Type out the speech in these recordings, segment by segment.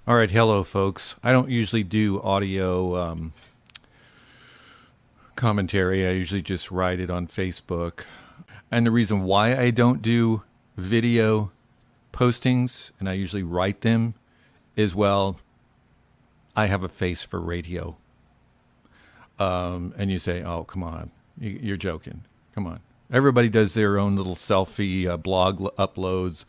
All right, hello, folks. I don't usually do audio commentary. I usually just write it on Facebook. And the reason why I don't do video postings, and I usually write them, is, well, I have a face for radio. And you say, oh, come on, you're joking. Come on. Everybody does their own little selfie blog uploads,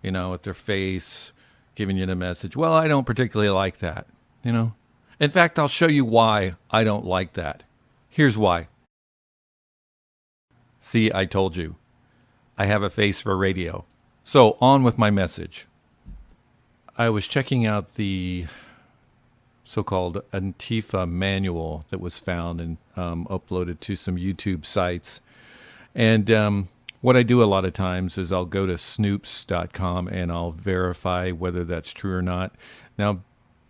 with their face, giving you the message. Well, I don't particularly like that, In fact, I'll show you why I don't like that. Here's why. See, I told you. I have a face for radio. So, on with my message. I was checking out the so-called Antifa manual that was found and uploaded to some YouTube sites. And what I do a lot of times is I'll go to snoops.com and I'll verify whether that's true or not. Now,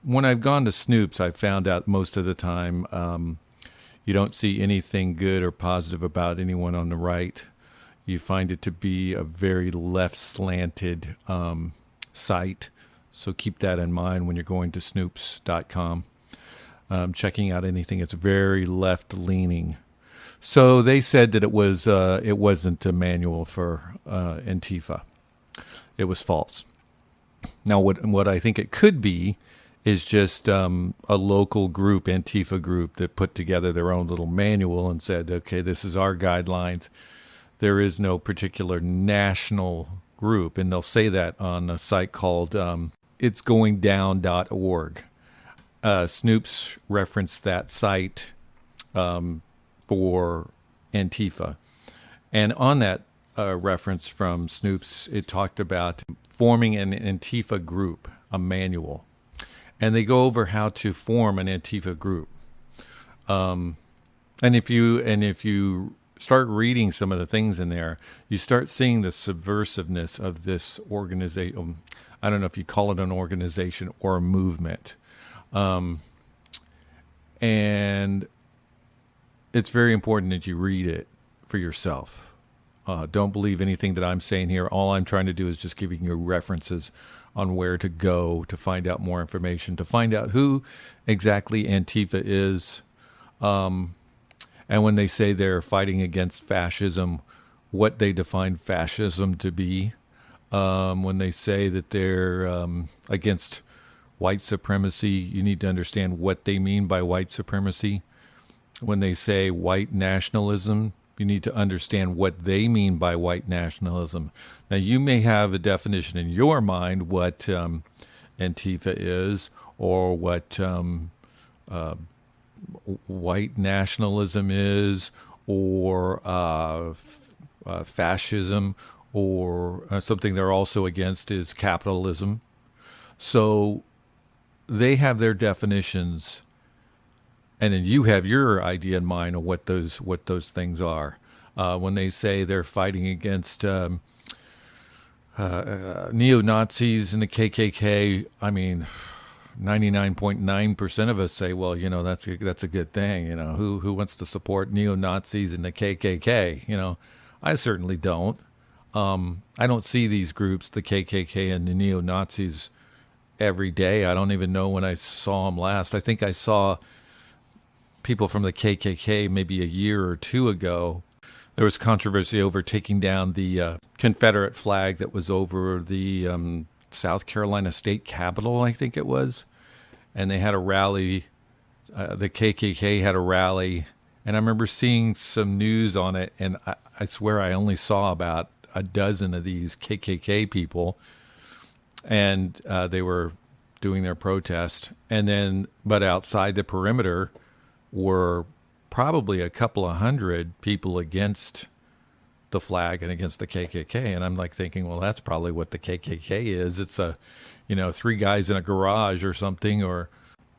when I've gone to Snoops, I've found out most of the time you don't see anything good or positive about anyone on the right. You find it to be a very left-slanted site. So keep that in mind when you're going to snoops.com, checking out anything that's very left-leaning. So they said that it wasn't a manual for Antifa. It was false. Now, what I think it could be is just a local group, Antifa group, that put together their own little manual and said, okay, this is our guidelines. There is no particular national group. And they'll say that on a site called itsgoingdown.org. Snoops referenced that site for Antifa. And on that reference from Snoops, it talked about forming an Antifa group, a manual. And they go over how to form an Antifa group. And if you start reading some of the things in there, you start seeing the subversiveness of this organization. I don't know if you call it an organization or a movement. And it's very important that you read it for yourself. Don't believe anything that I'm saying here. All I'm trying to do is just giving you references on where to go to find out more information, to find out who exactly Antifa is. And when they say they're fighting against fascism, what they define fascism to be. When they say that they're against white supremacy, you need to understand what they mean by white supremacy. When they say white nationalism, you need to understand what they mean by white nationalism. Now, you may have a definition in your mind what Antifa is, or what white nationalism is, or fascism, or something they're also against is capitalism. So they have their definitions, and then you have your idea in mind of what those things are. When they say they're fighting against neo-Nazis and the KKK, I mean, 99.9% of us say, well, that's a good thing. Who wants to support neo-Nazis and the KKK? I certainly don't. I don't see these groups, the KKK and the neo-Nazis, every day. I don't even know when I saw them last. I think I saw people from the KKK maybe a year or two ago. There was controversy over taking down the Confederate flag that was over the South Carolina State Capitol, I think it was. And they had a rally. The KKK had a rally. And I remember seeing some news on it, and I swear I only saw about a dozen of these KKK people. And they were doing their protest. But outside the perimeter were probably a couple of hundred people against the flag and against the KKK. And I'm like thinking, well, that's probably what the KKK is. It's three guys in a garage or something, or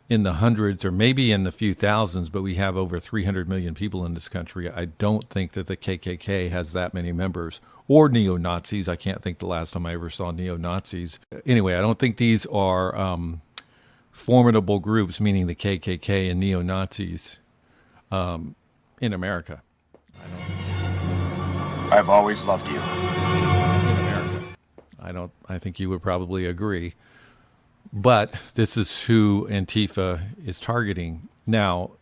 in the hundreds, or maybe in the few thousands, but we have over 300 million people in this country. I don't think that the KKK has that many members, or neo-Nazis. I can't think the last time I ever saw neo-Nazis. Anyway, I don't think these are formidable groups, meaning the KKK and neo-Nazis, in America. I've always loved you. In America. I think you would probably agree. But this is who Antifa is targeting. Now,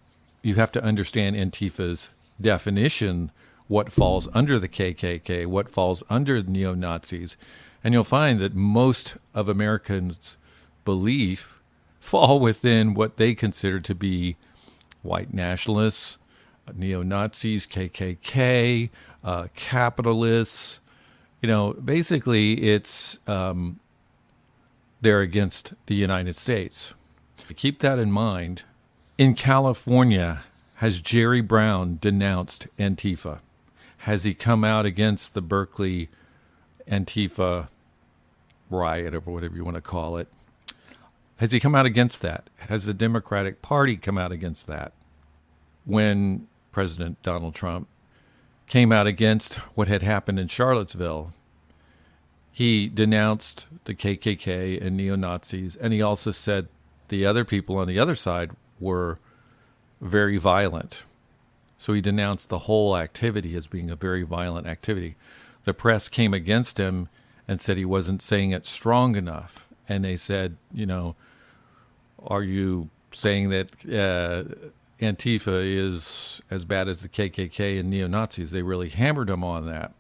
you have to understand Antifa's definition, what falls under the KKK, what falls under neo-Nazis. And you'll find that most of Americans' belief fall within what they consider to be white nationalists, neo-Nazis, KKK, capitalists. Basically it's they're against the United States. Keep that in mind. In California, has Jerry Brown denounced Antifa? Has he come out against the Berkeley Antifa riot, or whatever you want to call it? Has he come out against that? Has the Democratic Party come out against that? When President Donald Trump came out against what had happened in Charlottesville, he denounced the KKK and neo-Nazis, and he also said the other people on the other side were very violent. So he denounced the whole activity as being a very violent activity. The press came against him and said he wasn't saying it strong enough. And they said, are you saying that Antifa is as bad as the KKK and neo-Nazis? They really hammered him on that.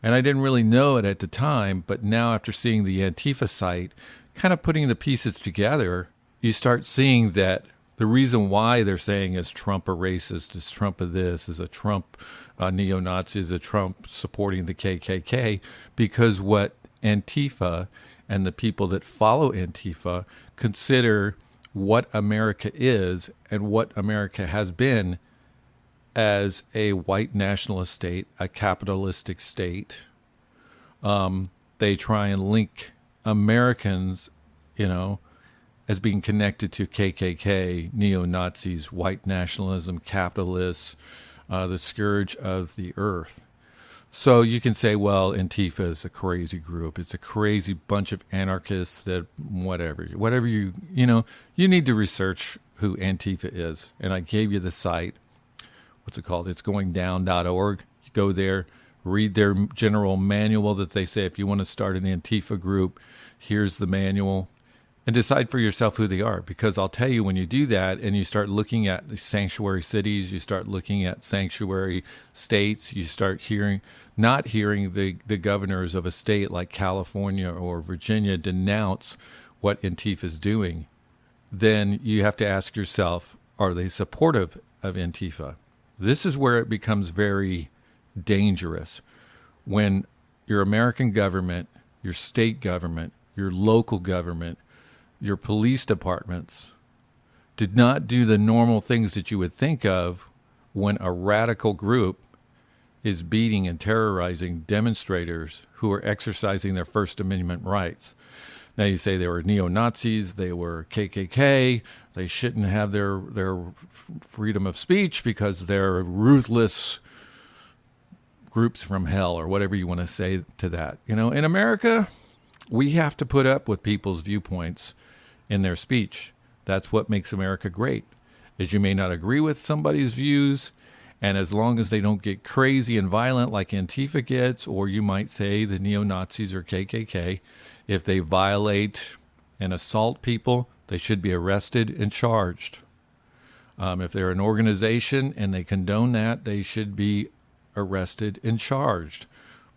And I didn't really know it at the time, but now after seeing the Antifa site, kind of putting the pieces together, you start seeing that the reason why they're saying is Trump a racist, is Trump a this, is a Trump neo-Nazi, is a Trump supporting the KKK, because what Antifa and the people that follow Antifa consider what America is and what America has been as a white nationalist state, a capitalistic state. They try and link Americans, as being connected to KKK, neo-Nazis, white nationalism, capitalists, the scourge of the earth. So you can say, well, Antifa is a crazy group. It's a crazy bunch of anarchists that whatever you need to research who Antifa is. And I gave you the site. What's it called? It's goingdown.org. You go there, read their general manual that they say if you want to start an Antifa group, here's the manual, and decide for yourself who they are. Because I'll tell you, when you do that and you start looking at sanctuary cities, you start looking at sanctuary states, you start not hearing the governors of a state like California or Virginia denounce what Antifa is doing, then you have to ask yourself, are they supportive of Antifa? This is where it becomes very dangerous, when your American government, your state government, your local government, your police departments did not do the normal things that you would think of when a radical group is beating and terrorizing demonstrators who are exercising their First Amendment rights. Now you say they were neo-Nazis, they were KKK, they shouldn't have their freedom of speech because they're ruthless groups from hell, or whatever you want to say to that. In America, we have to put up with people's viewpoints in their speech. That's what makes America great, is you may not agree with somebody's views, and as long as they don't get crazy and violent like Antifa gets, or you might say the neo-Nazis or KKK, if they violate and assault people, they should be arrested and charged. If they're an organization and they condone that, they should be arrested and charged.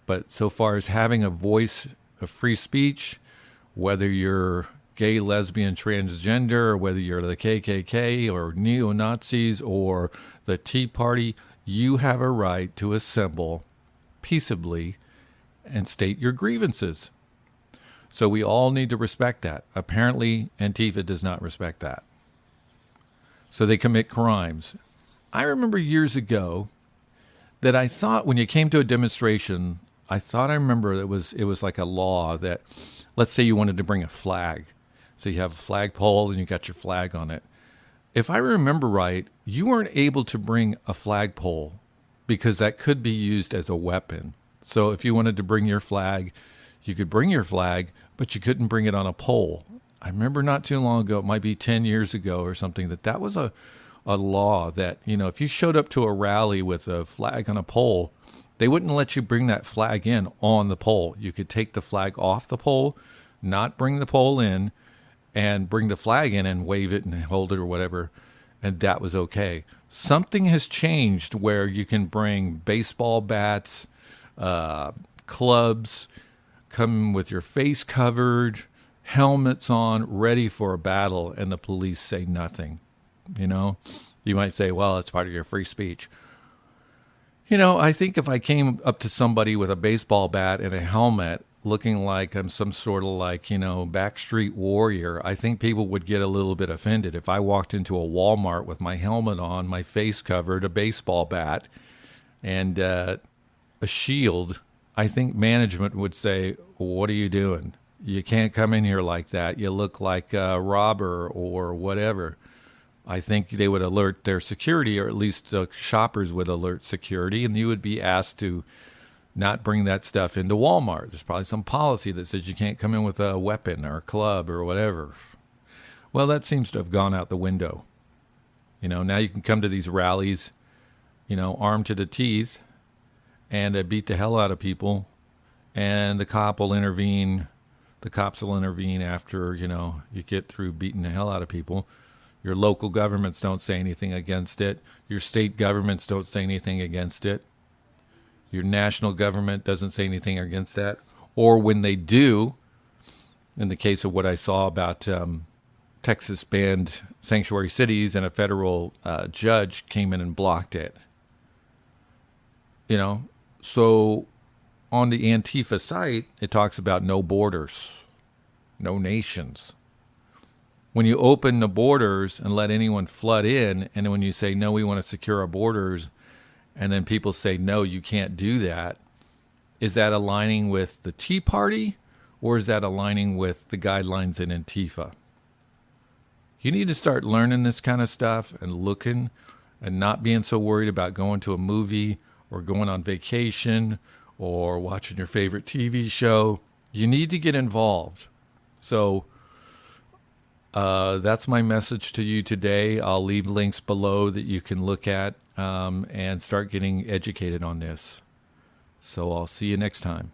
But so far as having a voice of free speech, whether you're gay, lesbian, transgender, or whether you're the KKK or neo-Nazis or the Tea Party, you have a right to assemble peaceably and state your grievances. So we all need to respect that. Apparently, Antifa does not respect that. So they commit crimes. I remember years ago that I thought when you came to a demonstration, I remember it was like a law that, let's say you wanted to bring a flag. So you have a flagpole and you got your flag on it. If I remember right, you weren't able to bring a flagpole because that could be used as a weapon. So if you wanted to bring your flag, you could bring your flag, but you couldn't bring it on a pole. I remember not too long ago, it might be 10 years ago or something, that was a law that, if you showed up to a rally with a flag on a pole, they wouldn't let you bring that flag in on the pole. You could take the flag off the pole, not bring the pole in, and bring the flag in and wave it and hold it or whatever, and that was okay. Something has changed where you can bring baseball bats, clubs, come with your face covered, helmets on, ready for a battle, and the police say nothing. You know, you might say, well, it's part of your free speech. You know, I think if I came up to somebody with a baseball bat and a helmet looking like I'm some sort of like, you know, backstreet warrior, I think people would get a little bit offended. If I walked into a Walmart with my helmet on, my face covered, a baseball bat, and a shield, I think management would say, what are you doing? You can't come in here like that. You look like a robber or whatever. I think they would alert their security, or at least shoppers would alert security, and you would be asked to not bring that stuff into Walmart. There's probably some policy that says you can't come in with a weapon or a club or whatever. Well, that seems to have gone out the window. You know, now you can come to these rallies, you know, armed to the teeth, and beat the hell out of people, and the cops will intervene after, you know, you get through beating the hell out of people. Your local governments don't say anything against it. Your state governments don't say anything against it. Your national government doesn't say anything against that. Or when they do, in the case of what I saw about Texas banned sanctuary cities, and a federal judge came in and blocked it. You know, so on the Antifa site, it talks about no borders, no nations. When you open the borders and let anyone flood in, and when you say, no, we want to secure our borders, and then people say, no, you can't do that, is that aligning with the Tea Party, or is that aligning with the guidelines in Antifa? You need to start learning this kind of stuff and looking, and not being so worried about going to a movie or going on vacation or watching your favorite TV show. You need to get involved. So that's my message to you today. I'll leave links below that you can look at and start getting educated on this. So I'll see you next time.